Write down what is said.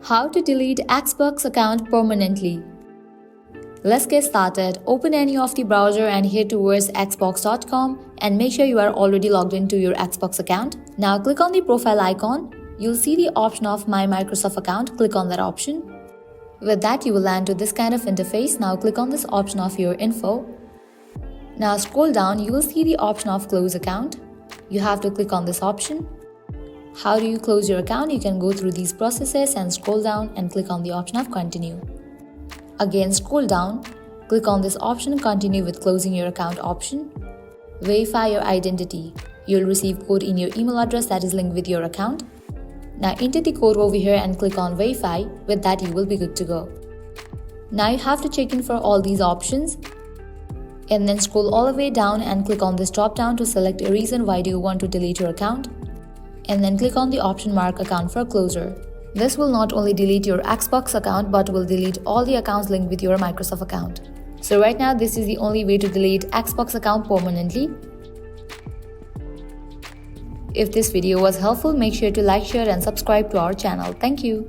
How to delete Xbox account permanently. Let's get started. Open any of the browser and head towards xbox.com and make sure you are already logged into your Xbox account. Now click on the profile icon. You'll see the option of My Microsoft account. Click on that option. With that, you will land to this kind of interface. Now click on this option of your info. Now scroll down, you will see the option of close account. You have to click on this option. How do you close your account? You can go through these processes and scroll down and click on the option of continue. Again, scroll down, click on this option continue with closing your account option. Verify your identity. You'll receive code in your email address that is linked with your account. Now enter the code over here and click on verify. With that, you will be good to go. Now you have to check in for all these options and then scroll all the way down and click on this drop down to select a reason why do you want to delete your account. And then click on the option mark account for closure. This will not only delete your Xbox account but will delete all the accounts linked with your Microsoft account. So right now this is the only way to delete Xbox account permanently. If this video was helpful, make sure to like, share and subscribe to our channel. Thank you.